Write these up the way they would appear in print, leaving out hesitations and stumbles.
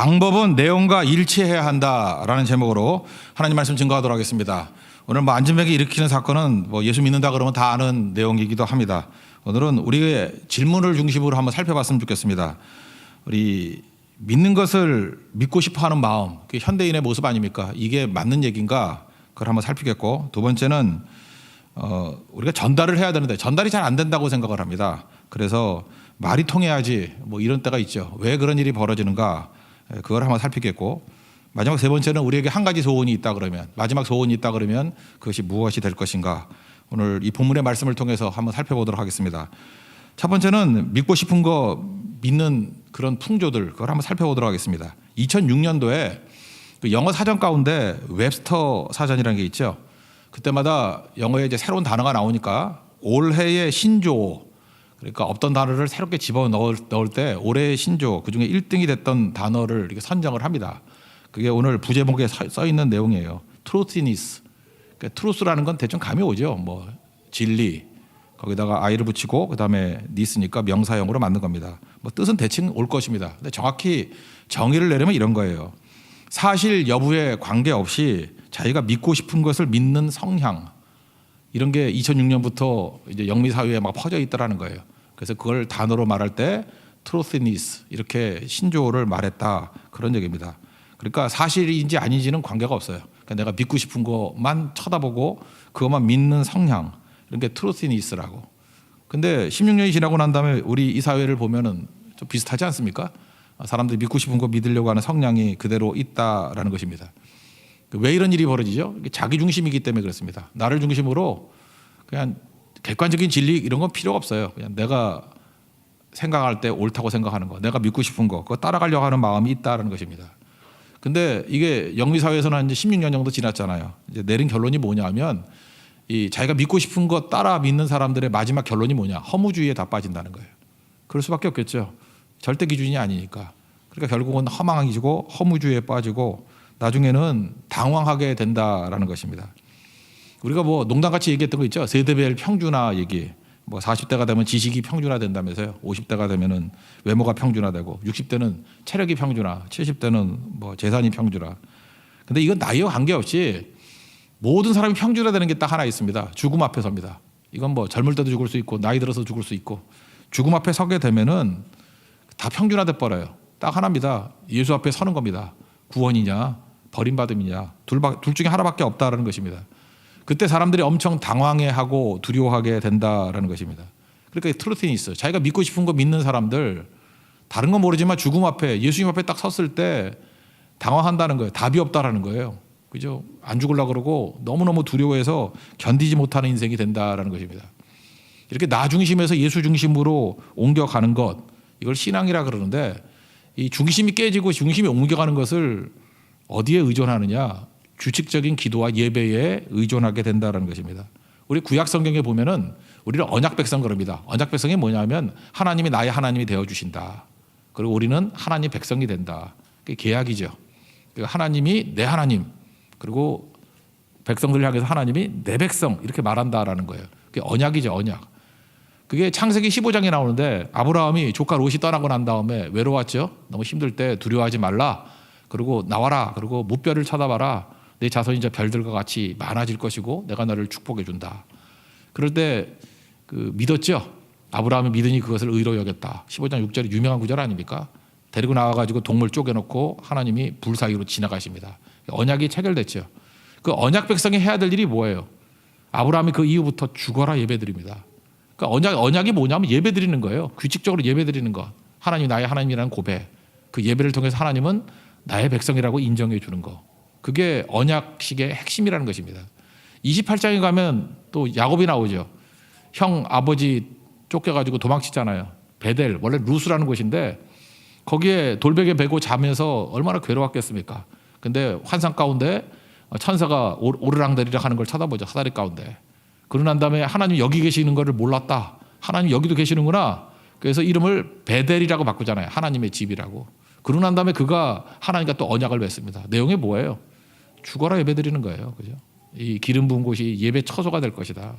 방법은 내용과 일치해야 한다라는 제목으로 하나님 말씀 증거하도록 하겠습니다. 오늘 안진뱅이 일으키는 사건은 예수 믿는다 그러면 다 아는 내용이기도 합니다. 오늘은 우리의 질문을 중심으로 한번 살펴봤으면 좋겠습니다. 우리 믿는 것을 믿고 싶어하는 마음, 그게 현대인의 모습 아닙니까? 이게 맞는 얘기인가? 그걸 한번 살피겠고, 두 번째는 우리가 전달을 해야 되는데 전달이 잘 안 된다고 생각을 합니다. 그래서 말이 통해야지 이런 때가 있죠. 왜 그런 일이 벌어지는가? 그걸 한번 살피겠고, 마지막 세 번째는 우리에게 한 가지 소원이 있다 그러면, 마지막 소원이 있다 그러면 그것이 무엇이 될 것인가? 오늘 이 본문의 말씀을 통해서 한번 살펴보도록 하겠습니다. 첫 번째는 믿고 싶은 거 믿는 그런 풍조들, 그걸 한번 살펴보도록 하겠습니다. 2006년도에 그 영어 사전 가운데 웹스터 사전이라는 게 있죠. 그때마다 영어에 이제 새로운 단어가 나오니까 올해의 신조어, 그러니까 없던 단어를 새롭게 집어 넣을 때 올해의 신조어, 그중에 1등이 됐던 단어를 이렇게 선정을 합니다. 그게 오늘 부제목에 써 있는 내용이에요. truthiness. 그러니까 truth라는 건 대충 감이 오죠. 진리. 거기다가 i를 붙이고 그다음에 nis니까 명사형으로 만든 겁니다. 뜻은 대충 올 것입니다. 근데 정확히 정의를 내려면 이런 거예요. 사실 여부에 관계없이 자기가 믿고 싶은 것을 믿는 성향, 이런 게 2006년부터 이제 영미 사회에 막 퍼져 있다라는 거예요. 그래서 그걸 단어로 말할 때 truthiness, 이렇게 신조어를 말했다, 그런 얘기입니다. 그러니까 사실인지 아닌지는 관계가 없어요. 그러니까 내가 믿고 싶은 것만 쳐다보고 그것만 믿는 성향, 이런 게 truthiness라고. 근데 16년이 지나고 난 다음에 우리 이 사회를 보면은 좀 비슷하지 않습니까? 사람들이 믿고 싶은 거 믿으려고 하는 성향이 그대로 있다라는 것입니다. 왜 이런 일이 벌어지죠? 자기 중심이기 때문에 그렇습니다. 나를 중심으로 그냥 객관적인 진리 이런 건 필요가 없어요. 그냥 내가 생각할 때 옳다고 생각하는 거, 내가 믿고 싶은 거, 그거 따라가려고 하는 마음이 있다라는 것입니다. 근데 이게 영미사회에서는 이제 16년 정도 지났잖아요. 이제 내린 결론이 뭐냐면, 이 자기가 믿고 싶은 거 따라 믿는 사람들의 마지막 결론이 뭐냐? 허무주의에 다 빠진다는 거예요. 그럴 수밖에 없겠죠. 절대 기준이 아니니까. 그러니까 결국은 허망해지고 허무주의에 빠지고 나중에는 당황하게 된다라는 것입니다. 우리가 농담같이 얘기했던 거 있죠. 세대별 평준화 얘기. 40대가 되면 지식이 평준화된다면서요. 50대가 되면은 외모가 평준화되고, 60대는 체력이 평준화, 70대는 재산이 평준화. 근데 이건 나이와 관계없이 모든 사람이 평준화되는 게 딱 하나 있습니다. 죽음 앞에 섭니다. 이건 젊을 때도 죽을 수 있고 나이 들어서 죽을 수 있고, 죽음 앞에 서게 되면은 다 평준화돼 버려요. 딱 하나입니다. 예수 앞에 서는 겁니다. 구원이냐 버림받음이냐, 둘 중에 하나밖에 없다라는 것입니다. 그때 사람들이 엄청 당황해하고 두려워하게 된다라는 것입니다. 그러니까 트루티니스, 자기가 믿고 싶은 거 믿는 사람들, 다른 건 모르지만 죽음 앞에, 예수님 앞에 딱 섰을 때 당황한다는 거예요. 답이 없다라는 거예요. 그죠? 안 죽으려고 그러고 너무너무 두려워해서 견디지 못하는 인생이 된다라는 것입니다. 이렇게 나 중심에서 예수 중심으로 옮겨가는 것, 이걸 신앙이라 그러는데, 이 중심이 깨지고 중심이 옮겨가는 것을 어디에 의존하느냐? 규칙적인 기도와 예배에 의존하게 된다는 것입니다. 우리 구약 성경에 보면은 우리를 언약 백성 그럽니다. 언약 백성이 뭐냐면 하나님이 나의 하나님이 되어 주신다. 그리고 우리는 하나님 백성이 된다. 그게 계약이죠. 하나님이 내 하나님, 그리고 백성들을 향해서 하나님이 내 백성, 이렇게 말한다라는 거예요. 그게 언약이죠, 언약. 그게 창세기 15장에 나오는데, 아브라함이 조카 롯이 떠나고 난 다음에 외로웠죠. 너무 힘들 때 두려워하지 말라. 그리고 나와라. 그리고 무별을 쳐다봐라. 내 자손이 이제 별들과 같이 많아질 것이고 내가 너를 축복해 준다. 그럴 때 믿었죠. 아브라함이 믿으니 그것을 의로 여겼다. 15장 6절이 유명한 구절 아닙니까? 데리고 나와가지고 동물 쪼개놓고 하나님이 불 사이로 지나가십니다. 언약이 체결됐죠. 그 언약 백성이 해야 될 일이 뭐예요? 아브라함이 그 이후부터 죽어라 예배드립니다. 그러니까 언약이 뭐냐면 예배드리는 거예요. 규칙적으로 예배드리는 것. 하나님이 나의 하나님이라는 고백. 그 예배를 통해서 하나님은 나의 백성이라고 인정해 주는 거. 그게 언약식의 핵심이라는 것입니다. 28장에 가면 또 야곱이 나오죠. 형 아버지 쫓겨가지고 도망치잖아요. 베델, 원래 루스라는 곳인데 거기에 돌베개 베고 자면서 얼마나 괴로웠겠습니까? 근데 환상 가운데 천사가 오르락내리락 하는 걸 쳐다보죠. 사다리 가운데. 그러고 난 다음에 하나님 여기 계시는 거를 몰랐다. 하나님 여기도 계시는구나. 그래서 이름을 베델이라고 바꾸잖아요. 하나님의 집이라고. 그러고 난 다음에 그가 하나님과 또 언약을 맺습니다. 내용이 뭐예요? 죽어라 예배드리는 거예요. 그죠? 이 기름 부은 곳이 예배 처소가 될 것이다.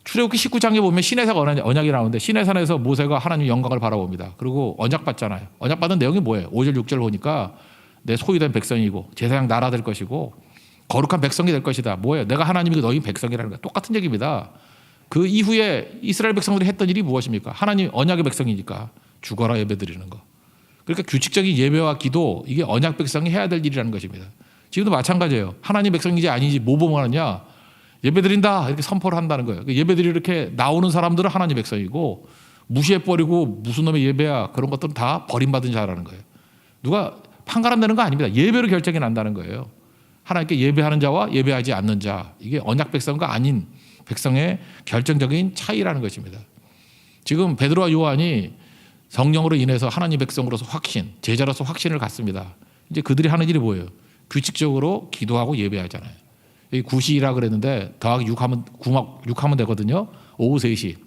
출애굽기 19장에 보면 시내산 언약이 나오는데 시내산에서 모세가 하나님의 영광을 바라봅니다. 그리고 언약 받잖아요. 언약 받은 내용이 뭐예요? 5절 6절 보니까 내 소유된 백성이고 제사장 나라 될 것이고 거룩한 백성이 될 것이다. 뭐예요? 내가 하나님이고 너희 백성이라는 거예요. 똑같은 얘기입니다. 그 이후에 이스라엘 백성들이 했던 일이 무엇입니까? 하나님 언약의 백성이니까 죽어라 예배드리는 거. 그러니까 규칙적인 예배와 기도, 이게 언약 백성이 해야 될 일이라는 것입니다. 지금도 마찬가지예요. 하나님 백성인지 아닌지 뭐 보면하냐, 예배드린다 이렇게 선포를 한다는 거예요. 예배드리 이렇게 나오는 사람들은 하나님 백성이고 무시해버리고 무슨 놈의 예배야 그런 것들은 다 버림받은 자라는 거예요. 누가 판가름 내는 거 아닙니다. 예배로 결정이 난다는 거예요. 하나님께 예배하는 자와 예배하지 않는 자, 이게 언약 백성과 아닌 백성의 결정적인 차이라는 것입니다. 지금 베드로와 요한이 성령으로 인해서 하나님 백성으로서 확신, 제자로서 확신을 갖습니다. 이제 그들이 하는 일이 뭐예요? 규칙적으로 기도하고 예배하잖아요. 여기 9시라 그랬는데 더하기 6하면 되거든요. 오후 3시.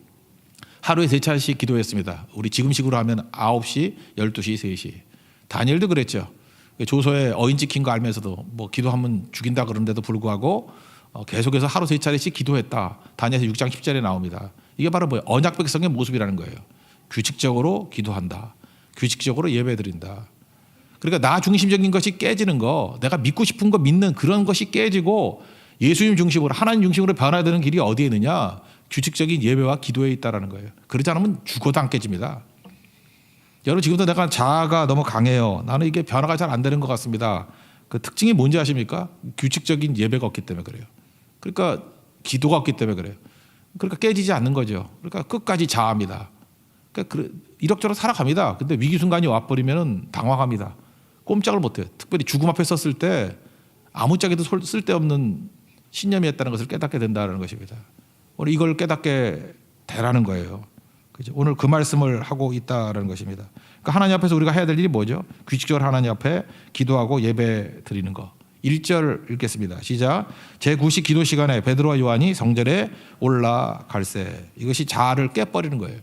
하루에 3차례씩 기도했습니다. 우리 지금식으로 하면 9시, 12시, 3시. 다니엘도 그랬죠. 조서에 어인 찍힌 거 알면서도 뭐 기도하면 죽인다 그러는데도 불구하고 계속해서 하루 3차례씩 기도했다. 다니엘서 6장 10절에 나옵니다. 이게 바로 뭐예요? 언약 백성의 모습이라는 거예요. 규칙적으로 기도한다. 규칙적으로 예배드린다. 그러니까 나 중심적인 것이 깨지는 거, 내가 믿고 싶은 거 믿는 그런 것이 깨지고 예수님 중심으로, 하나님 중심으로 변화해야 되는 길이 어디에 있느냐? 규칙적인 예배와 기도에 있다라는 거예요. 그러지 않으면 죽어도 안 깨집니다. 여러분, 지금도 내가 자아가 너무 강해요. 나는 이게 변화가 잘 안 되는 것 같습니다. 그 특징이 뭔지 아십니까? 규칙적인 예배가 없기 때문에 그래요. 그러니까 기도가 없기 때문에 그래요. 그러니까 깨지지 않는 거죠. 그러니까 끝까지 자아입니다. 그러니까 이럭저럭 살아갑니다. 근데 위기 순간이 와버리면 당황합니다. 꼼짝을 못해요. 특별히 죽음 앞에 섰을 때 아무짝에도 쓸데없는 신념이었다는 것을 깨닫게 된다는 것입니다. 오늘 이걸 깨닫게 되라는 거예요. 그죠? 오늘 그 말씀을 하고 있다는 것입니다. 그러니까 하나님 앞에서 우리가 해야 될 일이 뭐죠? 규칙적으로 하나님 앞에 기도하고 예배 드리는 거. 1절 읽겠습니다. 시작. 제9시 기도 시간에 베드로와 요한이 성전에 올라갈새. 이것이 자아를 깨버리는 거예요.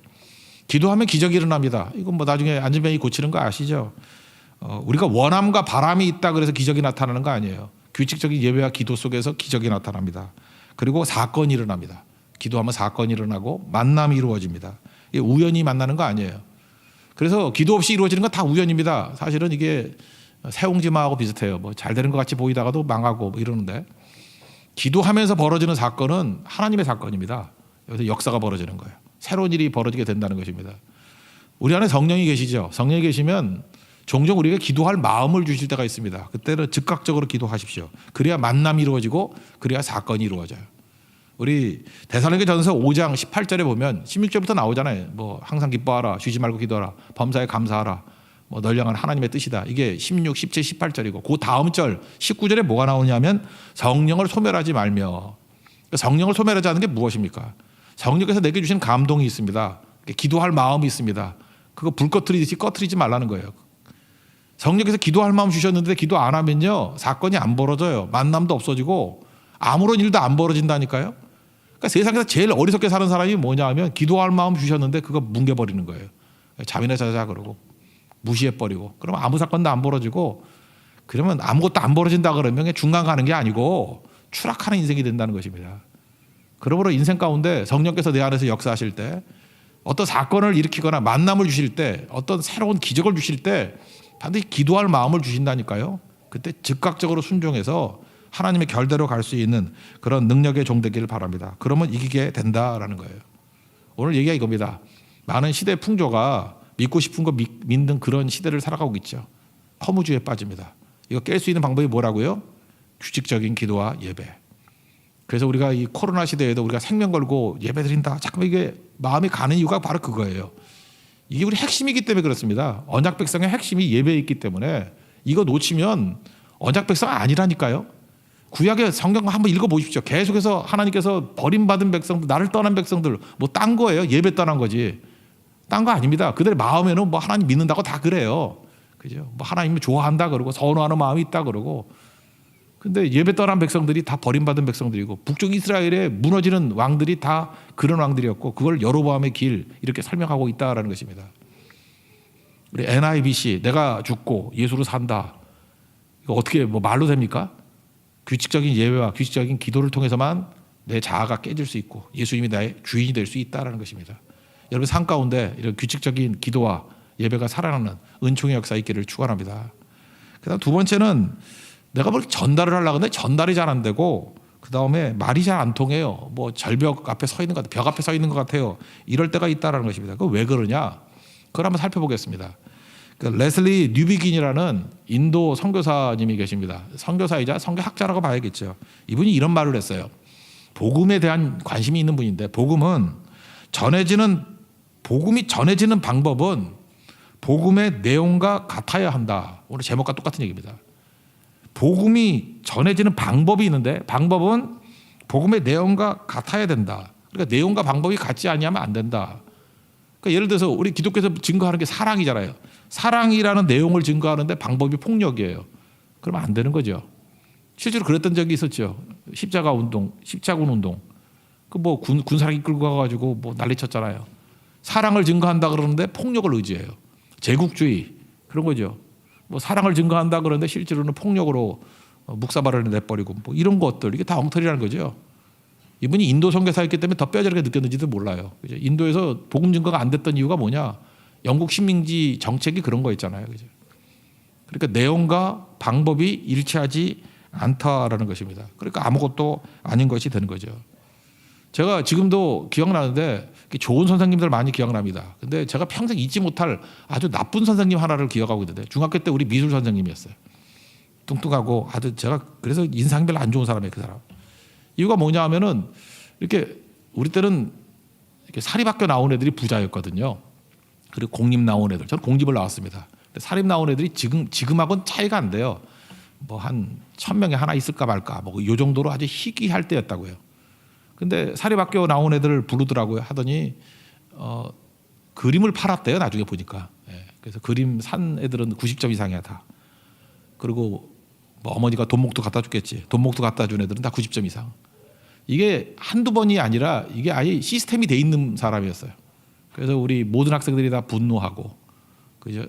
기도하면 기적이 일어납니다. 이건 뭐 나중에 안전병이 고치는 거 아시죠? 우리가 원함과 바람이 있다 그래서 기적이 나타나는 거 아니에요. 규칙적인 예배와 기도 속에서 기적이 나타납니다. 그리고 사건이 일어납니다. 기도하면 사건이 일어나고 만남이 이루어집니다. 이게 우연히 만나는 거 아니에요. 그래서 기도 없이 이루어지는 건 다 우연입니다. 사실은 이게 새옹지마하고 비슷해요. 뭐 잘 되는 것 같이 보이다가도 망하고 뭐 이러는데, 기도하면서 벌어지는 사건은 하나님의 사건입니다. 여기서 역사가 벌어지는 거예요. 새로운 일이 벌어지게 된다는 것입니다. 우리 안에 성령이 계시죠. 성령이 계시면 종종 우리가 기도할 마음을 주실 때가 있습니다. 그때는 즉각적으로 기도하십시오. 그래야 만남이 이루어지고 그래야 사건이 이루어져요. 우리 데살로니가전서 5장 18절에 보면 16절부터 나오잖아요. 뭐 항상 기뻐하라, 쉬지 말고 기도하라, 범사에 감사하라, 뭐 널 향한 하나님의 뜻이다. 이게 16, 17, 18절이고 그 다음 절 19절에 뭐가 나오냐면 성령을 소멸하지 말며. 성령을 소멸하지 않는 게 무엇입니까? 성령께서 내게 주신 감동이 있습니다. 기도할 마음이 있습니다. 그거 불 꺼트리듯이 꺼트리지 말라는 거예요. 성령께서 기도할 마음 주셨는데 기도 안 하면요 사건이 안 벌어져요. 만남도 없어지고 아무런 일도 안 벌어진다니까요. 그러니까 세상에서 제일 어리석게 사는 사람이 뭐냐 하면 기도할 마음 주셨는데 그거 뭉개버리는 거예요. 잠이나 자자 그러고 무시해버리고, 그러면 아무 사건도 안 벌어지고, 그러면 아무것도 안 벌어진다 그러면 중간 가는 게 아니고 추락하는 인생이 된다는 것입니다. 그러므로 인생 가운데 성령께서 내 안에서 역사하실 때, 어떤 사건을 일으키거나 만남을 주실 때, 어떤 새로운 기적을 주실 때 반드시 기도할 마음을 주신다니까요. 그때 즉각적으로 순종해서 하나님의 결대로 갈 수 있는 그런 능력의 종 되기를 바랍니다. 그러면 이기게 된다라는 거예요. 오늘 얘기가 이겁니다. 많은 시대 풍조가 믿고 싶은 거 믿는 그런 시대를 살아가고 있죠. 허무주의에 빠집니다. 이거 깰 수 있는 방법이 뭐라고요? 규칙적인 기도와 예배. 그래서 우리가 이 코로나 시대에도 우리가 생명 걸고 예배 드린다, 잠깐만 이게 마음이 가는 이유가 바로 그거예요. 이게 우리 핵심이기 때문에 그렇습니다. 언약 백성의 핵심이 예배에 있기 때문에 이거 놓치면 언약 백성 아니라니까요. 구약의 성경 한번 읽어보십시오. 계속해서 하나님께서 버림받은 백성들, 나를 떠난 백성들, 뭐 딴 거예요. 예배 떠난 거지. 딴 거 아닙니다. 그들의 마음에는 뭐 하나님 믿는다고 다 그래요. 그죠? 뭐 하나님을 좋아한다 그러고 선호하는 마음이 있다 그러고. 근데 예배 떠난 백성들이 다 버림받은 백성들이고, 북쪽 이스라엘에 무너지는 왕들이 다 그런 왕들이었고, 그걸 여로보암의 길 이렇게 설명하고 있다라는 것입니다. 우리 NIBC, 내가 죽고 예수로 산다. 이거 어떻게 뭐 말로 됩니까? 규칙적인 예배와 규칙적인 기도를 통해서만 내 자아가 깨질 수 있고 예수님이 나의 주인이 될 수 있다라는 것입니다. 여러분 삶 가운데 이런 규칙적인 기도와 예배가 살아나는 은총의 역사 있기를 축원합니다. 그다음 두 번째는 내가 뭘 전달을 하려고 하는데 전달이 잘 안 되고 그다음에 말이 잘 안 통해요. 뭐 절벽 앞에 서 있는 것 같아요. 벽 앞에 서 있는 것 같아요. 이럴 때가 있다라는 것입니다. 그거 왜 그러냐? 그걸 한번 살펴보겠습니다. 그 레슬리 뉴비긴이라는 인도 선교사님이 계십니다. 선교사이자 선교학자라고 봐야겠죠. 이분이 이런 말을 했어요. 복음에 대한 관심이 있는 분인데 복음이 전해지는 방법은 복음의 내용과 같아야 한다. 오늘 제목과 똑같은 얘기입니다. 복음이 전해지는 방법이 있는데 방법은 복음의 내용과 같아야 된다. 그러니까 내용과 방법이 같지 아니하면 안 된다. 그러니까 예를 들어서 우리 기독교에서 증거하는 게 사랑이잖아요. 사랑이라는 내용을 증거하는데 방법이 폭력이에요. 그러면 안 되는 거죠. 실제로 그랬던 적이 있었죠. 십자군 운동. 그 뭐 군사력 이끌고 가가지고 뭐 난리쳤잖아요. 사랑을 증거한다 그러는데 폭력을 의지해요. 제국주의 그런 거죠. 뭐 사랑을 증거한다 그러는데 실제로는 폭력으로 묵사발을 내버리고 뭐 이런 것들 이게 다 엉터리라는 거죠. 이분이 인도 선교사였기 때문에 더 뼈저리게 느꼈는지도 몰라요. 그죠? 인도에서 복음 증거가 안 됐던 이유가 뭐냐? 영국 식민지 정책이 그런 거 있잖아요. 그죠? 그러니까 내용과 방법이 일치하지 않다라는 것입니다. 그러니까 아무것도 아닌 것이 되는 거죠. 제가 지금도 기억나는데 좋은 선생님들 많이 기억납니다. 근데 제가 평생 잊지 못할 아주 나쁜 선생님 하나를 기억하고 있는데 중학교 때 우리 미술 선생님이었어요. 뚱뚱하고 아주 제가 그래서 인상이 별로 안 좋은 사람이에요. 그 사람. 이유가 뭐냐 하면은 이렇게 우리 때는 이렇게 사립학교 나온 애들이 부자였거든요. 그리고 공립 나온 애들. 저는 공립을 나왔습니다. 근데 사립 나온 애들이 지금하고는 차이가 안 돼요. 뭐 한 1000명에 하나 있을까 말까 뭐 이 정도로 아주 희귀할 때였다고요. 근데 사립학교 나온 애들을 부르더라고요. 하더니 그림을 팔았대요. 나중에 보니까. 예. 그래서 그림 산 애들은 90점 이상이야 다. 그리고 뭐 어머니가 돈목도 갖다 줬겠지. 돈목도 갖다 준 애들은 다 90점 이상. 이게 한두 번이 아니라 이게 아예 시스템이 돼 있는 사람이었어요. 그래서 우리 모든 학생들이 다 분노하고 그죠.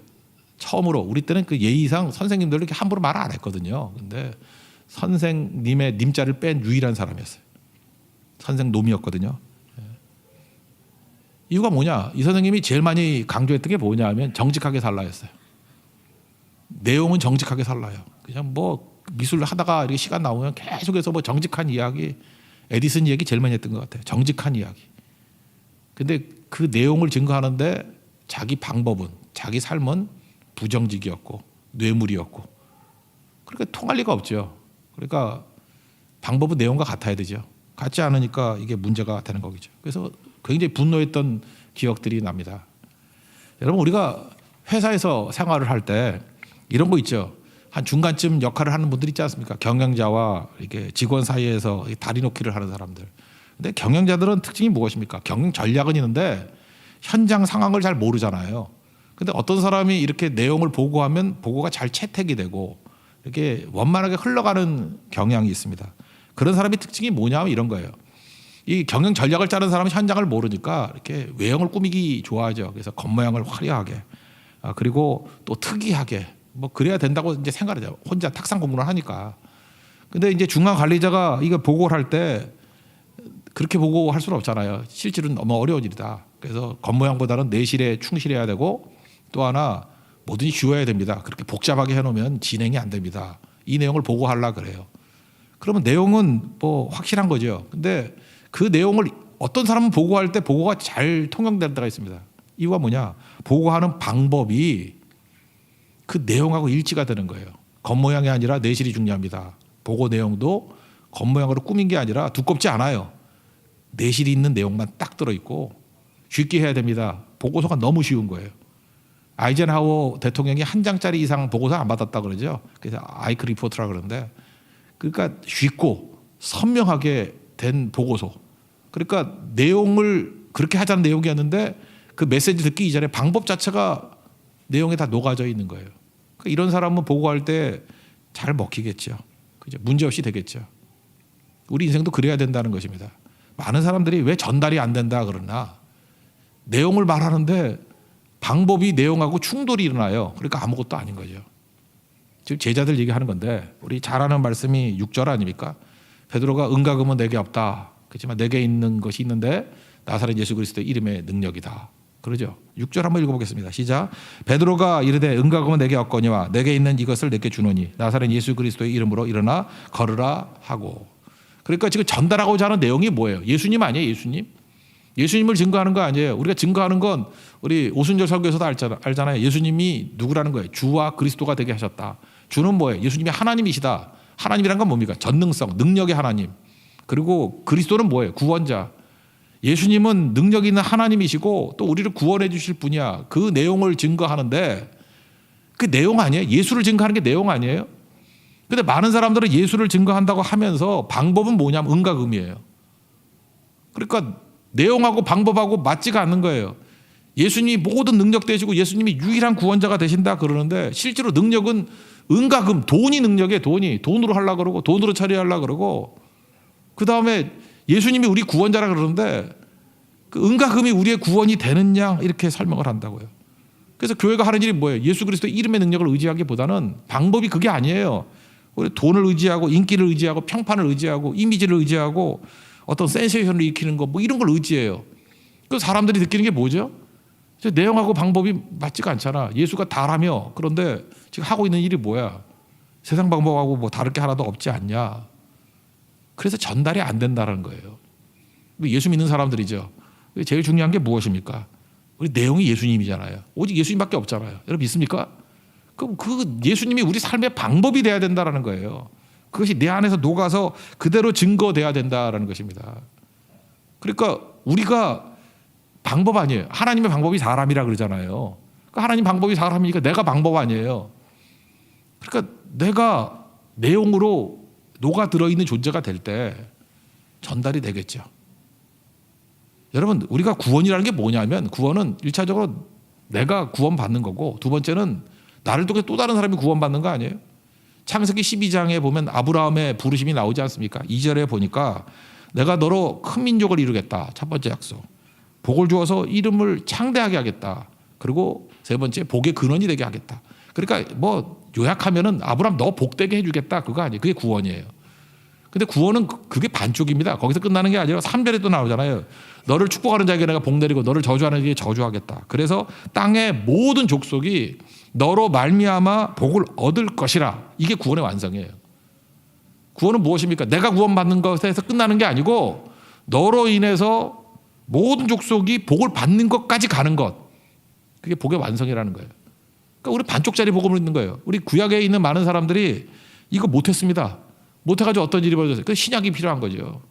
처음으로 우리 때는 그 예의상 선생님들 이렇게 함부로 말 안 했거든요. 근데 선생님의 님자를 뺀 유일한 사람이었어요. 선생 놈이었거든요. 이유가 뭐냐? 이 선생님이 제일 많이 강조했던 게 뭐냐 하면 정직하게 살라 했어요. 내용은 정직하게 살라요. 그냥 뭐 미술 하다가 이렇게 시간 나오면 계속해서 뭐 정직한 이야기, 에디슨 얘기 제일 많이 했던 것 같아요. 정직한 이야기. 근데 그 내용을 증거하는데 자기 방법은, 자기 삶은 부정직이었고 뇌물이었고 그러니까 통할 리가 없죠. 그러니까 방법은 내용과 같아야 되죠. 같지 않으니까 이게 문제가 되는 거겠죠. 그래서 굉장히 분노했던 기억들이 납니다. 여러분 우리가 회사에서 생활을 할 때 이런 거 있죠. 한 중간쯤 역할을 하는 분들 있지 않습니까? 경영자와 이렇게 직원 사이에서 다리 놓기를 하는 사람들. 근데 경영자들은 특징이 무엇입니까? 경영 전략은 있는데 현장 상황을 잘 모르잖아요. 근데 어떤 사람이 이렇게 내용을 보고하면 보고가 잘 채택이 되고 이렇게 원만하게 흘러가는 경향이 있습니다. 그런 사람의 특징이 뭐냐면 이런 거예요. 이 경영 전략을 짜는 사람은 현장을 모르니까 이렇게 외형을 꾸미기 좋아하죠. 그래서 겉모양을 화려하게 그리고 또 특이하게 뭐 그래야 된다고 이제 생각하죠. 혼자 탁상 공부를 하니까. 근데 이제 중간 관리자가 이거 보고를 할 때 그렇게 보고할 수는 없잖아요. 실질은 너무 어려운 일이다. 그래서 겉모양보다는 내실에 충실해야 되고 또 하나 뭐든지 쉬워야 됩니다. 그렇게 복잡하게 해놓으면 진행이 안 됩니다. 이 내용을 보고하려 그래요. 그러면 내용은 뭐 확실한 거죠. 근데 그 내용을 어떤 사람은 보고할 때 보고가 잘 통용될 때가 있습니다. 이유가 뭐냐? 보고하는 방법이 그 내용하고 일치가 되는 거예요. 겉모양이 아니라 내실이 중요합니다. 보고 내용도 겉모양으로 꾸민 게 아니라 두껍지 않아요. 내실이 있는 내용만 딱 들어있고 쉽게 해야 됩니다. 보고서가 너무 쉬운 거예요. 아이젠하워 대통령이 한 장짜리 이상 보고서 안 받았다 그러죠. 그래서 아이크 리포트라 그러는데 그러니까 쉽고 선명하게 된 보고서. 그러니까 내용을 그렇게 하자는 내용이었는데 그 메시지 듣기 이전에 방법 자체가 내용에 다 녹아져 있는 거예요. 그러니까 이런 사람은 보고할 때 잘 먹히겠죠. 그죠? 문제 없이 되겠죠. 우리 인생도 그래야 된다는 것입니다. 많은 사람들이 왜 전달이 안 된다 그러나 내용을 말하는데 방법이 내용하고 충돌이 일어나요. 그러니까 아무것도 아닌 거죠. 지금 제자들 얘기하는 건데 우리 잘 아는 말씀이 6절 아닙니까? 베드로가 은과 금은 내게 없다. 그렇지만 내게 있는 것이 있는데 나사렛 예수 그리스도의 이름의 능력이다. 그러죠. 6절 한번 읽어보겠습니다. 시작. 베드로가 이르되 은과금은 내게 없거니와 내게 있는 이것을 내게 주노니 나사렛 예수 그리스도의 이름으로 일어나 걸으라 하고. 그러니까 지금 전달하고자 하는 내용이 뭐예요? 예수님 아니에요? 예수님? 예수님을 증거하는 거 아니에요. 우리가 증거하는 건 우리 오순절 설교에서도 알잖아요. 예수님이 누구라는 거예요? 주와 그리스도가 되게 하셨다. 주는 뭐예요? 예수님이 하나님이시다. 하나님이란 건 뭡니까? 전능성, 능력의 하나님. 그리고 그리스도는 뭐예요? 구원자. 예수님은 능력 있는 하나님이시고 또 우리를 구원해 주실 분이야. 그 내용을 증거하는데 그 내용 아니에요? 예수를 증거하는 게 내용 아니에요? 근데 많은 사람들은 예수를 증거한다고 하면서 방법은 뭐냐면 은과 금이에요. 그러니까 내용하고 방법하고 맞지가 않는 거예요. 예수님이 모든 능력 되시고 예수님이 유일한 구원자가 되신다 그러는데 실제로 능력은 은과 금, 돈이 능력이에요. 돈으로 하려고 그러고 돈으로 처리하려고 그러고 그다음에 예수님이 우리 구원자라 그러는데 그 은과 금이 우리의 구원이 되느냐 이렇게 설명을 한다고요. 그래서 교회가 하는 일이 뭐예요? 예수 그리스도 이름의 능력을 의지하기보다는 방법이 그게 아니에요. 우리 돈을 의지하고 인기를 의지하고 평판을 의지하고 이미지를 의지하고 어떤 센세이션을 일으키는 거 뭐 이런 걸 의지해요. 그 사람들이 느끼는 게 뭐죠? 내용하고 방법이 맞지가 않잖아. 예수가 다라며 그런데 지금 하고 있는 일이 뭐야? 세상 방법하고 뭐 다를 게 하나도 없지 않냐? 그래서 전달이 안 된다는 거예요. 예수 믿는 사람들이죠. 제일 중요한 게 무엇입니까? 우리 내용이 예수님이잖아요. 오직 예수님밖에 없잖아요. 여러분 믿습니까? 그럼 그 예수님이 우리 삶의 방법이 돼야 된다는 거예요. 그것이 내 안에서 녹아서 그대로 증거돼야 된다는 것입니다. 그러니까 우리가 방법 아니에요. 하나님의 방법이 사람이라 그러잖아요. 그러니까 하나님 방법이 사람이니까 내가 방법 아니에요. 그러니까 내가 내용으로 녹아 들어있는 존재가 될 때 전달이 되겠죠. 여러분 우리가 구원이라는 게 뭐냐면 구원은 1차적으로 내가 구원받는 거고 두 번째는 나를 통해 또 다른 사람이 구원받는 거 아니에요? 창세기 12장에 보면 아브라함의 부르심이 나오지 않습니까? 2절에 보니까 내가 너로 큰 민족을 이루겠다. 첫 번째 약속. 복을 주어서 이름을 창대하게 하겠다. 그리고 세 번째 복의 근원이 되게 하겠다. 그러니까 뭐 요약하면은 아브라함 너 복되게 해주겠다. 그거 아니에요. 그게 구원이에요. 근데 구원은 그게 반쪽입니다. 거기서 끝나는 게 아니라 3절에 또 나오잖아요. 너를 축복하는 자에게 내가 복 내리고 너를 저주하는 자에게 저주하겠다. 그래서 땅의 모든 족속이 너로 말미암아 복을 얻을 것이라. 이게 구원의 완성이에요. 구원은 무엇입니까? 내가 구원받는 것에서 끝나는 게 아니고 너로 인해서 모든 족속이 복을 받는 것까지 가는 것. 그게 복의 완성이라는 거예요. 그러니까 우리 반쪽짜리 복음을 있는 거예요. 우리 구약에 있는 많은 사람들이 이거 못했습니다. 못해가지고 어떤 일이 벌어졌어요. 그 신약이 필요한 거죠.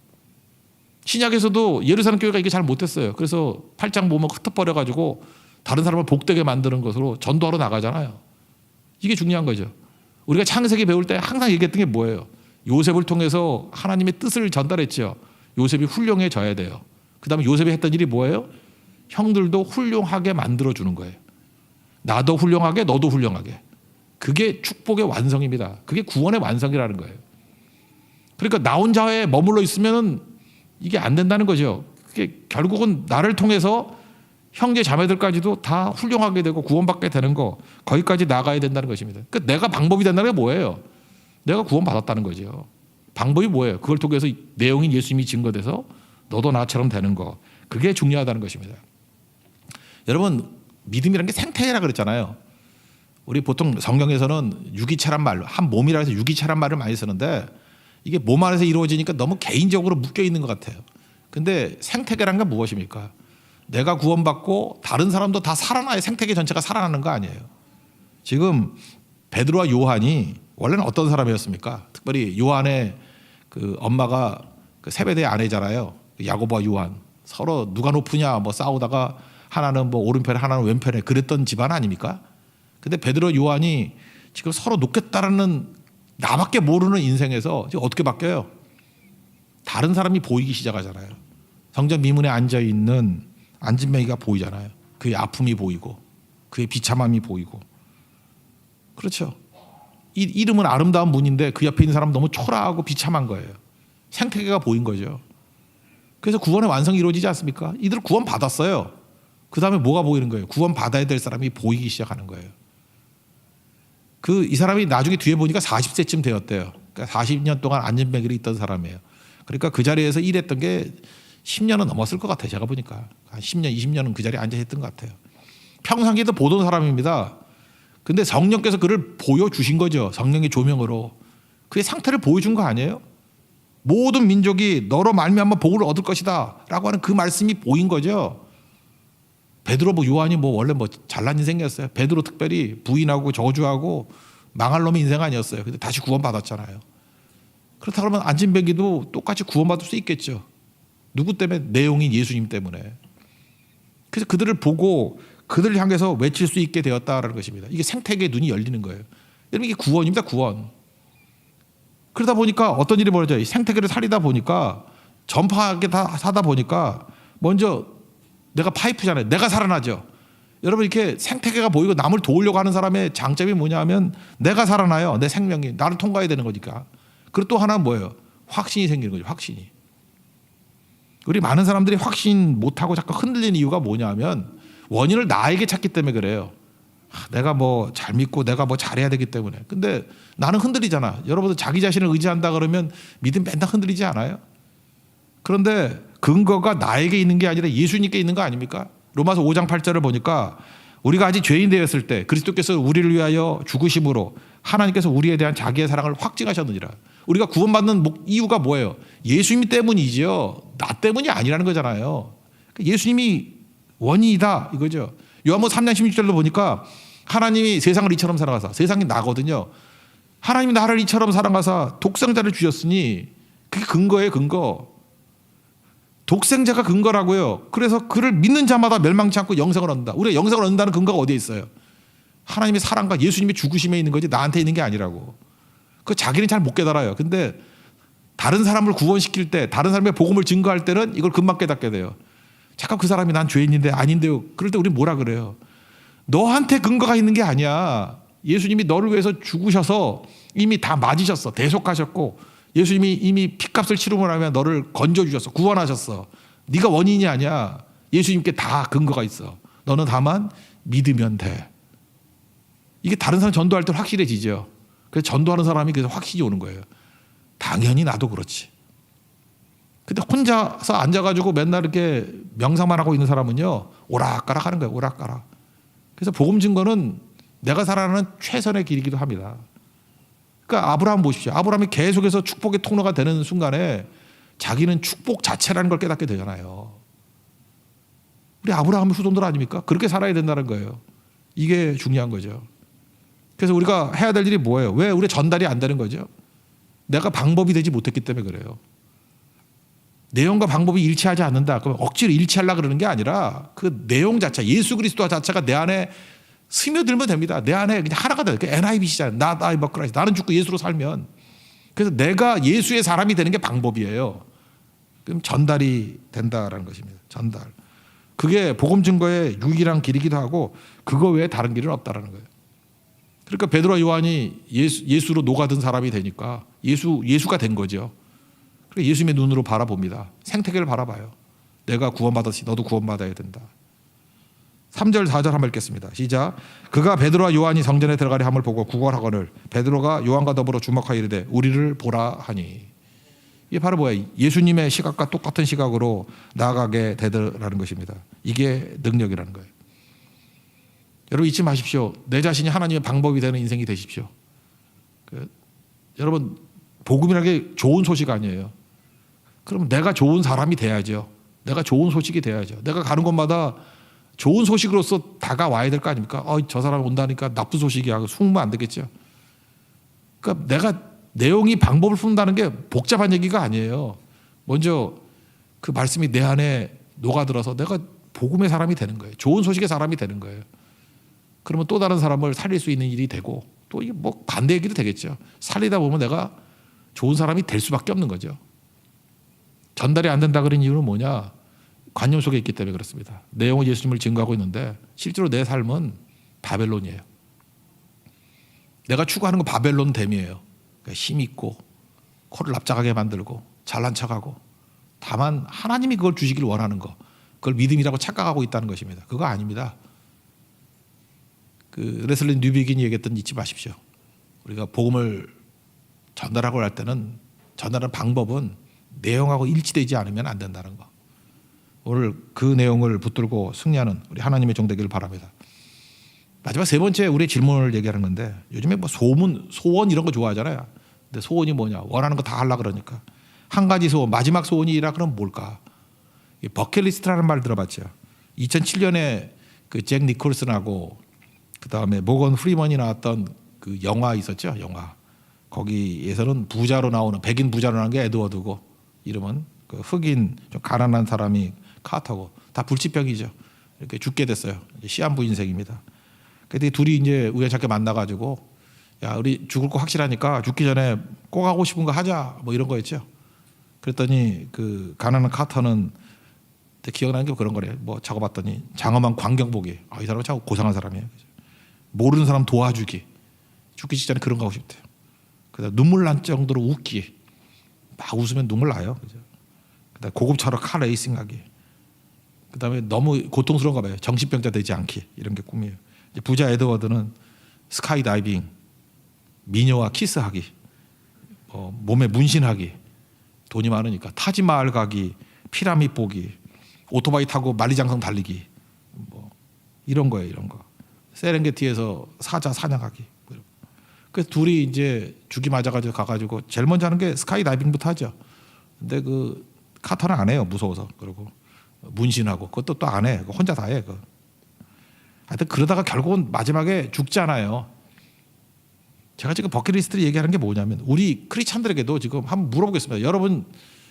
신약에서도 예루살렘 교회가 이게 잘 못했어요. 그래서 8장 보면 흩어버려가지고 다른 사람을 복되게 만드는 것으로 전도하러 나가잖아요. 이게 중요한 거죠. 우리가 창세기 배울 때 항상 얘기했던 게 뭐예요? 요셉을 통해서 하나님의 뜻을 전달했죠. 요셉이 훌륭해져야 돼요. 그 다음에 요셉이 했던 일이 뭐예요? 형들도 훌륭하게 만들어주는 거예요. 나도 훌륭하게 너도 훌륭하게. 그게 축복의 완성입니다. 그게 구원의 완성이라는 거예요. 그러니까 나 혼자에 머물러 있으면 이게 안 된다는 거죠. 그게 결국은 나를 통해서 형제 자매들까지도 다 훌륭하게 되고 구원받게 되는 거 거기까지 나가야 된다는 것입니다. 그러니까 내가 방법이 된다는 게 뭐예요? 내가 구원받았다는 거죠. 방법이 뭐예요? 그걸 통해서 내용인 예수님이 증거돼서 너도 나처럼 되는 거. 그게 중요하다는 것입니다. 여러분 믿음이라는 게 생태계라 그랬잖아요. 우리 보통 성경에서는 유기체란 말, 한 몸이라 해서 유기체란 말을 많이 쓰는데 이게 몸 안에서 이루어지니까 너무 개인적으로 묶여 있는 것 같아요. 근데 생태계란 건 무엇입니까? 내가 구원받고 다른 사람도 다 살아나야 생태계 전체가 살아나는 거 아니에요. 지금 베드로와 요한이 원래는 어떤 사람이었습니까? 특별히 요한의 그 엄마가 그 세베대의 아내잖아요. 야고보와 요한 서로 누가 높으냐 뭐 싸우다가 하나는 뭐 오른편에 하나는 왼편에 그랬던 집안 아닙니까? 근데 베드로 요한이 지금 서로 높겠다라는 나밖에 모르는 인생에서 지금 어떻게 바뀌어요? 다른 사람이 보이기 시작하잖아요. 성전 미문에 앉아있는 안진뱅이가 보이잖아요. 그의 아픔이 보이고 그의 비참함이 보이고. 그렇죠. 이 이름은 아름다운 문인데 그 옆에 있는 사람 너무 초라하고 비참한 거예요. 생태계가 보인 거죠. 그래서 구원의 완성이 이루어지지 않습니까? 이들 구원 받았어요. 그 다음에 뭐가 보이는 거예요? 구원 받아야 될 사람이 보이기 시작하는 거예요. 이 사람이 나중에 뒤에 보니까 40세쯤 되었대요. 그러니까 40년 동안 안진뱅이로 있던 사람이에요. 그러니까 그 자리에서 일했던 게 10년은 넘었을 것 같아요. 제가 보니까 한 10년, 20년은 그 자리에 앉아 있던 것 같아요. 평상시에도 보던 사람입니다. 근데 성령께서 그를 보여주신 거죠. 성령의 조명으로. 그의 상태를 보여준 거 아니에요? 모든 민족이 너로 말미암아 복을 얻을 것이다 라고 하는 그 말씀이 보인 거죠. 베드로 요한이 원래 잘난 인생이었어요. 베드로 특별히 부인하고 저주하고 망할 놈의 인생 아니었어요. 근데 다시 구원받았잖아요. 그렇다 그러면 안진뱅이도 똑같이 구원받을 수 있겠죠. 누구 때문에? 내용인 예수님 때문에. 그래서 그들을 보고 그들을 향해서 외칠 수 있게 되었다라는 것입니다. 이게 생태계의 눈이 열리는 거예요. 여러분, 이게 구원입니다. 구원. 그러다 보니까 어떤 일이 벌어져요. 이 생태계를 살리다 보니까 전파하게 다 사다 보니까 먼저 내가 파이프잖아요. 내가 살아나죠. 여러분, 이렇게 생태계가 보이고 남을 도우려고 하는 사람의 장점이 뭐냐 하면 내가 살아나요. 내 생명이 나를 통과해야 되는 거니까. 그리고 또 하나는 뭐예요? 확신이 생기는 거죠. 확신이. 우리 많은 사람들이 확신 못하고 자꾸 흔들리는 이유가 뭐냐 하면 원인을 나에게 찾기 때문에 그래요. 내가 잘 믿고 내가 잘해야 되기 때문에. 근데 나는 흔들리잖아. 여러분들 자기 자신을 의지한다 그러면 믿음 맨날 흔들리지 않아요? 그런데 근거가 나에게 있는 게 아니라 예수님께 있는 거 아닙니까? 로마서 5장 8절을 보니까 우리가 아직 죄인 되었을 때 그리스도께서 우리를 위하여 죽으심으로 하나님께서 우리에 대한 자기의 사랑을 확증하셨느니라. 우리가 구원받는 이유가 뭐예요? 예수님 때문이죠. 나 때문이 아니라는 거잖아요. 예수님이 원인이다 이거죠. 요한복음 3장 16절로 보니까 하나님이 세상을 이처럼 사랑하사, 세상이 나거든요. 하나님이 나를 이처럼 사랑하사 독생자를 주셨으니 그게 근거예요. 근거. 독생자가 근거라고요. 그래서 그를 믿는 자마다 멸망치 않고 영생을 얻는다. 우리가 영생을 얻는다는 근거가 어디에 있어요? 하나님의 사랑과 예수님의 죽으심에 있는 거지 나한테 있는 게 아니라고. 그 자기는 잘 못 깨달아요. 근데 다른 사람을 구원시킬 때, 다른 사람의 복음을 증거할 때는 이걸 금방 깨닫게 돼요. 잠깐 그 사람이 난 죄인인데 아닌데요. 그럴 때 우리 뭐라 그래요? 너한테 근거가 있는 게 아니야. 예수님이 너를 위해서 죽으셔서 이미 다 맞으셨어. 대속하셨고 예수님이 이미 피값을 치르고 나면 너를 건져주셨어. 구원하셨어. 네가 원인이 아니야. 예수님께 다 근거가 있어. 너는 다만 믿으면 돼. 이게 다른 사람 전도할 때 확실해지죠. 그래서 전도하는 사람이 그래서 확신이 오는 거예요. 당연히 나도 그렇지. 근데 혼자서 앉아가지고 맨날 이렇게 명상만 하고 있는 사람은요, 오락가락 하는 거예요. 오락가락. 그래서 복음 증거는 내가 살아가는 최선의 길이기도 합니다. 그러니까 아브라함 보십시오. 아브라함이 계속해서 축복의 통로가 되는 순간에 자기는 축복 자체라는 걸 깨닫게 되잖아요. 우리 아브라함의 후손들 아닙니까? 그렇게 살아야 된다는 거예요. 이게 중요한 거죠. 그래서 우리가 해야 될 일이 뭐예요? 왜 우리 전달이 안 되는 거죠? 내가 방법이 되지 못했기 때문에 그래요. 내용과 방법이 일치하지 않는다. 그러면 억지로 일치하려고 그러는 게 아니라 그 내용 자체, 예수 그리스도 자체가 내 안에 스며들면 됩니다. 내 안에 그냥 하나가 돼요. 그 NIBC잖아요. 나는 죽고 예수로 살면. 그래서 내가 예수의 사람이 되는 게 방법이에요. 그럼 전달이 된다라는 것입니다. 전달. 그게 복음 증거의 유일한 길이기도 하고 그거 외에 다른 길은 없다라는 거예요. 그러니까 베드로와 요한이 예수로 녹아든 사람이 되니까 예수가 된 거죠. 그러니까 예수님의 눈으로 바라봅니다. 생태계를 바라봐요. 내가 구원받았으니 너도 구원받아야 된다. 3절 4절 한번 읽겠습니다. 시작. 그가 베드로와 요한이 성전에 들어가려 함을 보고 구걸하거늘 베드로가 요한과 더불어 주목하여 이르되 우리를 보라 하니. 이게 바로 뭐예요? 예수님의 시각과 똑같은 시각으로 나아가게 되더라는 것입니다. 이게 능력이라는 거예요. 여러분 잊지 마십시오. 내 자신이 하나님의 방법이 되는 인생이 되십시오. 여러분 복음이라는 게 좋은 소식 아니에요. 그럼 내가 좋은 사람이 돼야죠. 내가 좋은 소식이 돼야죠. 내가 가는 곳마다 좋은 소식으로서 다가와야 될 거 아닙니까? 저 사람 온다니까 나쁜 소식이야. 숨으면 안 되겠죠. 그러니까 내가 내용이 방법을 푼다는 게 복잡한 얘기가 아니에요. 먼저 그 말씀이 내 안에 녹아들어서 내가 복음의 사람이 되는 거예요. 좋은 소식의 사람이 되는 거예요. 그러면 또 다른 사람을 살릴 수 있는 일이 되고 또 이게 반대 얘기도 되겠죠. 살리다 보면 내가 좋은 사람이 될 수밖에 없는 거죠. 전달이 안 된다 그런 이유는 뭐냐? 관념 속에 있기 때문에 그렇습니다. 내용은 예수님을 증거하고 있는데 실제로 내 삶은 바벨론이에요. 내가 추구하는 건 바벨론됨이에요. 그러니까 힘 있고 코를 납작하게 만들고 잘난 척하고 다만 하나님이 그걸 주시길 원하는 거 그걸 믿음이라고 착각하고 있다는 것입니다. 그거 아닙니다. 그 레슬리 뉴비긴이 얘기했던 잊지 마십시오. 우리가 복음을 전달하고 할 때는 전달하는 방법은 내용하고 일치되지 않으면 안 된다는 거. 오늘 그 내용을 붙들고 승리하는 우리 하나님의 종 되기를 바랍니다. 마지막 세 번째 우리 질문을 얘기하는 건데 요즘에 뭐 소원 이런 거 좋아하잖아요. 근데 소원이 뭐냐? 원하는 거 다 하려고 그러니까. 한 가지 소원, 마지막 소원이라 그러면 뭘까? 버킷리스트라는 말 들어봤죠. 2007년에 그 잭 니콜슨하고 그다음에 모건 프리먼이 나왔던 그 영화 있었죠. 영화. 거기에서는 부자로 나오는 백인 부자로 나온 게 에드워드고 이름은 그 흑인 좀 가난한 사람이 카터고 다 불치병이죠. 이렇게 죽게 됐어요. 시한부 인생입니다. 근데 둘이 이제 우연찮게 만나가지고 야 우리 죽을 거 확실하니까 죽기 전에 꼭 하고 싶은 거 하자 뭐 이런 거였죠. 그랬더니 그 가난한 카터는 기억나는 게 그런 거래요. 뭐 적어봤더니 장엄한 광경보기. 아, 이 사람은 참 고상한 사람이에요. 모르는 사람 도와주기. 죽기 직전에 그런 거 하고 싶대요. 그다음 눈물 날 정도로 웃기. 막 웃으면 눈물 나요. 그죠? 그다음 고급차로 카 레이싱하기. 그다음에 너무 고통스러운가 봐요. 정신병자 되지 않기. 이런 게 꿈이에요. 이제 부자 에드워드는 스카이 다이빙, 미녀와 키스하기, 몸에 문신하기. 돈이 많으니까 타지마을 가기, 피라미드 보기, 오토바이 타고 만리장성 달리기, 뭐 이런 거예요. 이런 거. 세렝게티에서 사자 사냥하기. 그래서 둘이 이제 죽이 맞아가지고 가가지고 제일 먼저 하는 게 스카이 다이빙부터 하죠. 근데 그 카터는 안 해요. 무서워서. 그리고 문신하고 그것도 또 안 해. 혼자 다 해. 하여튼 그러다가 결국은 마지막에 죽잖아요. 제가 지금 버킷리스트를 얘기하는 게 뭐냐면 우리 크리스찬들에게도 지금 한번 물어보겠습니다. 여러분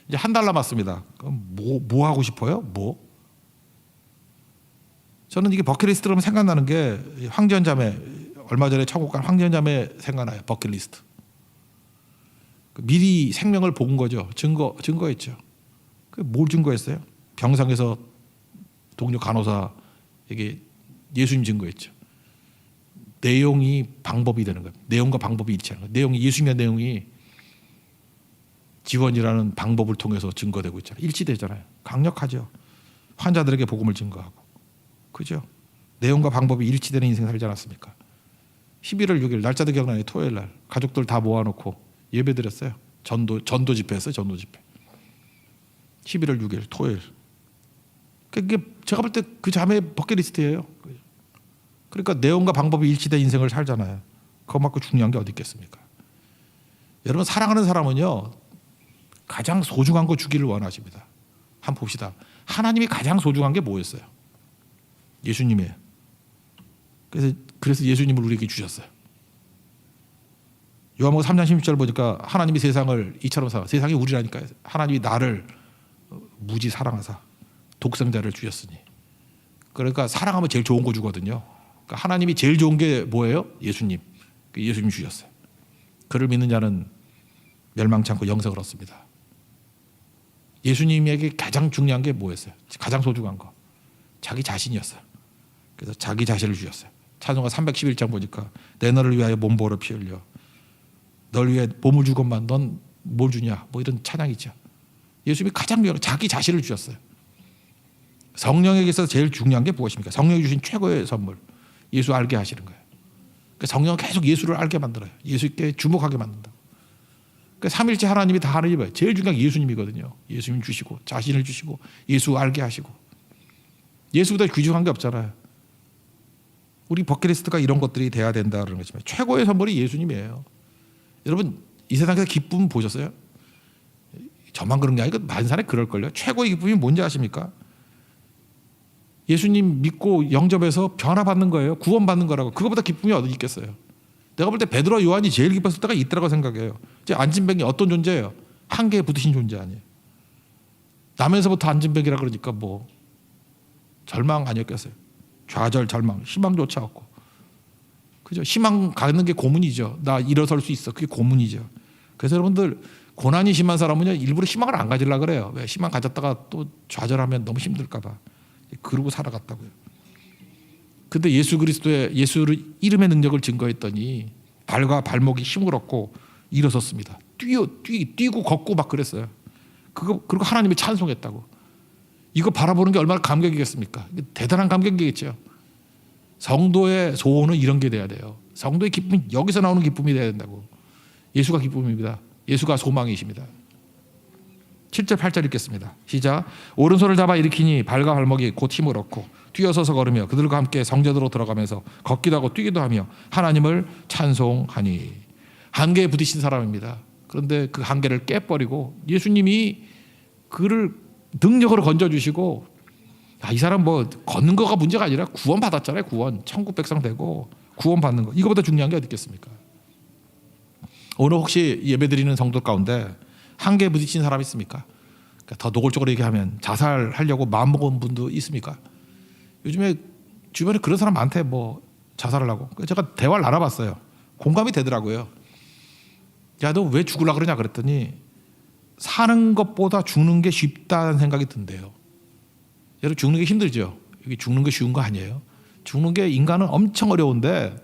이제 한 달 남았습니다. 그럼 뭐 하고 싶어요? 뭐? 저는 이게 버킷리스트 그러면 생각나는 게 황제연자매 얼마 전에 천국 간 황제연자매 생각나요. 버킷리스트. 미리 생명을 본 거죠. 증거했죠. 뭘 증거했어요? 병상에서 동료 간호사에게 예수님 증거했죠. 내용이 방법이 되는 거예요. 내용과 방법이 일치하는 거예요. 내용이 예수님의 내용이 지원이라는 방법을 통해서 증거되고 있잖아요. 일치되잖아요. 강력하죠. 환자들에게 복음을 증거하고. 그죠? 내용과 방법이 일치되는 인생 살지 않았습니까? 11월 6일 날짜도 기억나요. 토요일 날 가족들 다 모아놓고 예배 드렸어요. 전도 집회였어요. 전도 집회. 11월 6일 토요일. 그게 제가 볼 때 그 자매의 버킷리스트예요. 그러니까 내용과 방법이 일치된 인생을 살잖아요. 그거만큼 중요한 게 어디 있겠습니까? 여러분 사랑하는 사람은요. 가장 소중한 거 주기를 원하십니다. 한번 봅시다. 하나님이 가장 소중한 게 뭐였어요? 예수님이에요. 그래서 예수님을 우리에게 주셨어요. 요한복음 3장 16절 보니까 하나님이 세상을 이처럼 세상이 우리라니까요. 하나님이 나를 무지 사랑하사 독생자를 주셨으니. 그러니까 사랑하면 제일 좋은 거 주거든요. 그러니까 하나님이 제일 좋은 게 뭐예요? 예수님. 예수님 주셨어요. 그를 믿는 자는 멸망치 않고 영생을 얻습니다. 예수님에게 가장 중요한 게 뭐였어요? 가장 소중한 거. 자기 자신이었어요. 그래서 자기 자신을 주셨어요. 찬송가 311장 보니까 내 너를 위하여 몸보로 피 흘려 널 위해 몸을 주건만 넌 뭘 주냐 뭐 이런 찬양이죠. 예수님이 가장 중요한 자기 자신을 주셨어요. 성령에게 있어서 제일 중요한 게 무엇입니까? 성령이 주신 최고의 선물 예수 알게 하시는 거예요. 그러니까 성령은 계속 예수를 알게 만들어요. 예수께 주목하게 만든다. 그러니까 삼일째 하나님이 다 하는 일이에요. 제일 중요한 게 예수님이거든요. 예수님 주시고 자신을 주시고 예수 알게 하시고 예수보다 귀중한 게 없잖아요. 우리 버킷리스트가 이런 것들이 돼야 된다는 거지만 최고의 선물이 예수님이에요. 여러분 이 세상에서 기쁨 보셨어요? 저만 그런 게 아니고 만산에 그럴걸요. 최고의 기쁨이 뭔지 아십니까? 예수님 믿고 영접해서 변화받는 거예요. 구원받는 거라고. 그거보다 기쁨이 어디 있겠어요. 내가 볼 때 베드로와 요한이 제일 기뻤을 때가 이때라고 생각해요. 안진뱅이 어떤 존재예요? 한계에 붙으신 존재 아니에요. 나면서부터 안진뱅이라 그러니까 뭐 절망 아니었겠어요. 좌절 절망 희망조차 없고. 그죠? 희망 갖는 게 고문이죠. 나 일어설 수 있어. 그게 고문이죠. 그래서 여러분들 고난이 심한 사람은요 일부러 희망을 안 가지려고 그래요. 왜? 희망 가졌다가 또 좌절하면 너무 힘들까 봐. 그러고 살아갔다고요. 근데 예수 그리스도의 예수를 이름의 능력을 증거했더니 발과 발목이 힘을 얻고 일어섰습니다. 뛰고 걷고 막 그랬어요. 그리고 하나님이 찬송했다고. 이거 바라보는 게 얼마나 감격이겠습니까? 대단한 감격이겠죠. 성도의 소원은 이런 게 돼야 돼요. 성도의 기쁨이 여기서 나오는 기쁨이 돼야 된다고. 예수가 기쁨입니다. 예수가 소망이십니다. 7절 8절 읽겠습니다. 시작. 오른손을 잡아 일으키니 발과 발목이 곧 힘을 얻고 뛰어서서 걸으며 그들과 함께 성전으로 들어가면서 걷기도 하고 뛰기도 하며 하나님을 찬송하니. 한계에 부딪힌 사람입니다. 그런데 그 한계를 깨버리고 예수님이 그를 능력으로 건져주시고, 이 사람 뭐 걷는 거가 문제가 아니라 구원 받았잖아요. 구원. 천국 백성 되고 구원 받는 거. 이거보다 중요한 게 어디 있겠습니까? 오늘 혹시 예배드리는 성도 가운데 한계에 부딪힌 사람 있습니까? 그러니까 더 노골적으로 얘기하면 자살하려고 마음먹은 분도 있습니까? 요즘에 주변에 그런 사람 많대. 뭐 자살을 하고. 제가 대화를 나눠봤어요. 공감이 되더라고요. 야, 너 왜 죽으려고 그러냐 그랬더니 사는 것보다 죽는 게 쉽다는 생각이 든대요. 여러분, 죽는 게 힘들죠. 여기 죽는 게 쉬운 거 아니에요. 죽는 게 인간은 엄청 어려운데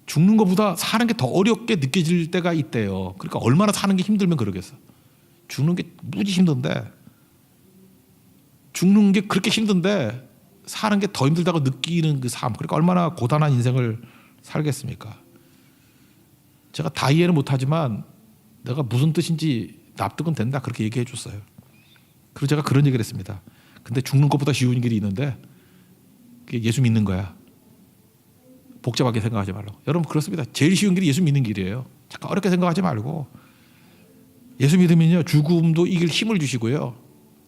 죽는 것보다 사는 게 더 어렵게 느껴질 때가 있대요. 그러니까 얼마나 사는 게 힘들면 그러겠어. 죽는 게 무지 힘든데, 죽는 게 그렇게 힘든데 사는 게 더 힘들다고 느끼는 그 삶. 그러니까 얼마나 고단한 인생을 살겠습니까? 제가 다 이해는 못하지만 내가 무슨 뜻인지 납득은 된다, 그렇게 얘기해 줬어요. 그리고 제가 그런 얘기를 했습니다. 근데 죽는 것보다 쉬운 길이 있는데 그게 예수 믿는 거야. 복잡하게 생각하지 말라고. 여러분, 그렇습니다. 제일 쉬운 길이 예수 믿는 길이에요. 잠깐 어렵게 생각하지 말고, 예수 믿으면요 죽음도 이길 힘을 주시고요,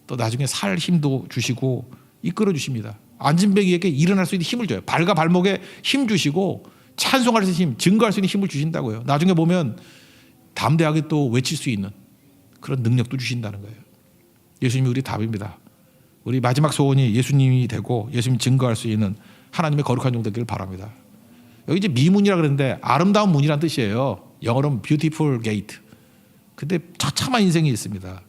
또 나중에 살 힘도 주시고 이끌어 주십니다. 안진뱅이에게 일어날 수 있는 힘을 줘요. 발과 발목에 힘 주시고 찬송할 수 있는 힘, 증거할 수 있는 힘을 주신다고요. 나중에 보면 담대하게 또 외칠 수 있는 그런 능력도 주신다는 거예요. 예수님이 우리 답입니다. 우리 마지막 소원이 예수님이 되고 예수님 증거할 수 있는 하나님의 거룩한 종 되기를 바랍니다. 여기 이제 미문이라 그랬는데 아름다운 문이란 뜻이에요. 영어로는 beautiful gate. 근데 처참한 인생이 있습니다.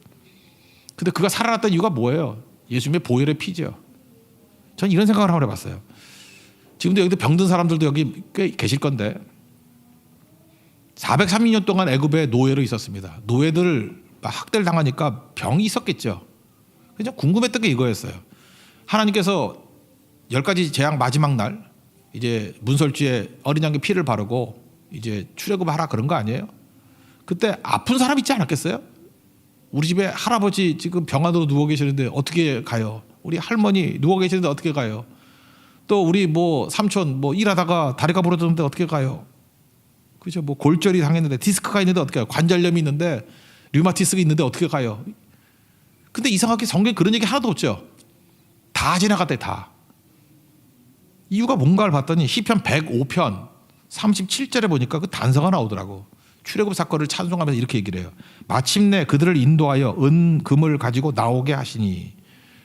근데 그가 살아났던 이유가 뭐예요? 예수님의 보혈의 피죠. 전 이런 생각을 한번 해봤어요. 지금도 여기도 병든 사람들도 여기 꽤 계실 건데 430년 동안 애굽에 노예로 있었습니다. 노예들 학대를 당하니까 병이 있었겠죠. 그냥 궁금했던 게 이거였어요. 하나님께서 10가지 재앙 마지막 날 이제 문설주에 어린 양의 피를 바르고 이제 출애굽하라 그런 거 아니에요? 그때 아픈 사람 있지 않았겠어요? 우리 집에 할아버지 지금 병원으로 누워 계시는데 어떻게 가요? 우리 할머니 누워 계시는데 어떻게 가요? 또 우리 뭐 삼촌 뭐 일하다가 다리가 부러졌는데 어떻게 가요? 그죠? 뭐 골절이 당했는데 디스크가 있는데 어떻게 가요? 관절염이 있는데 류마티스가 있는데 어떻게 가요? 근데 이상하게 성경에 그런 얘기 하나도 없죠. 다 지나갔대, 다. 이유가 뭔가를 봤더니 시편 105편 37절에 보니까 그 단서가 나오더라고. 출애굽 사건을 찬송하면서 이렇게 얘기를 해요. 마침내 그들을 인도하여 은금을 가지고 나오게 하시니.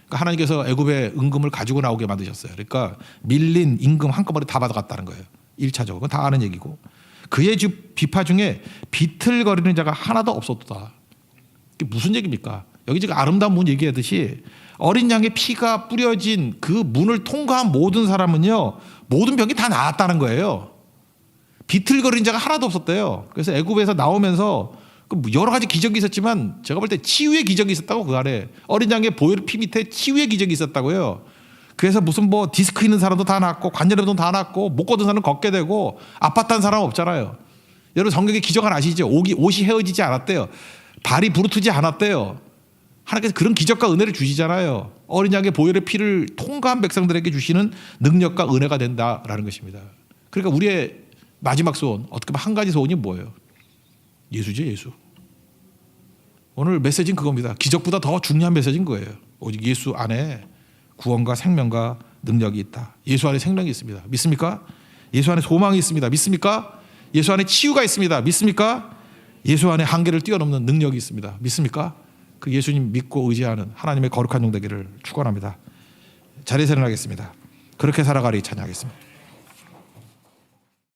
그러니까 하나님께서 애굽에 은금을 가지고 나오게 만드셨어요. 그러니까 밀린 임금 한꺼번에 다 받아갔다는 거예요. 1차적으로. 그건 다 아는 얘기고. 그의 비파 중에 비틀거리는 자가 하나도 없었다. 이게 무슨 얘기입니까? 여기 지금 아름다운 문 얘기하듯이 어린 양의 피가 뿌려진 그 문을 통과한 모든 사람은요 모든 병이 다 나았다는 거예요. 비틀거리는 자가 하나도 없었대요. 그래서 애굽에서 나오면서 여러 가지 기적이 있었지만 제가 볼 때 치유의 기적이 있었다고. 그 안에 어린 양의 보혈 피 밑에 치유의 기적이 있었다고요. 그래서 무슨 뭐 디스크 있는 사람도 다 낫고 관절염도 다 낫고 못 걷는 사람은 걷게 되고 아팠다는 사람 없잖아요. 여러분, 성경의 기적 하나 아시죠? 옷이 헤어지지 않았대요. 발이 부르트지 않았대요. 하나님께서 그런 기적과 은혜를 주시잖아요. 어린 양의 보혈의 피를 통과한 백성들에게 주시는 능력과 은혜가 된다라는 것입니다. 그러니까 우리의 마지막 소원, 어떻게 보면 한 가지 소원이 뭐예요? 예수죠, 예수. 오늘 메시지는 그겁니다. 기적보다 더 중요한 메시지인 거예요. 오직 예수 안에 구원과 생명과 능력이 있다. 예수 안에 생명이 있습니다. 믿습니까? 예수 안에 소망이 있습니다. 믿습니까? 예수 안에 치유가 있습니다. 믿습니까? 예수 안에 한계를 뛰어넘는 능력이 있습니다. 믿습니까? 그 예수님 믿고 의지하는 하나님의 거룩한 종 되기를 축원합니다. 자리에서 일어나겠습니다. 그렇게 살아가리 찬양하겠습니다.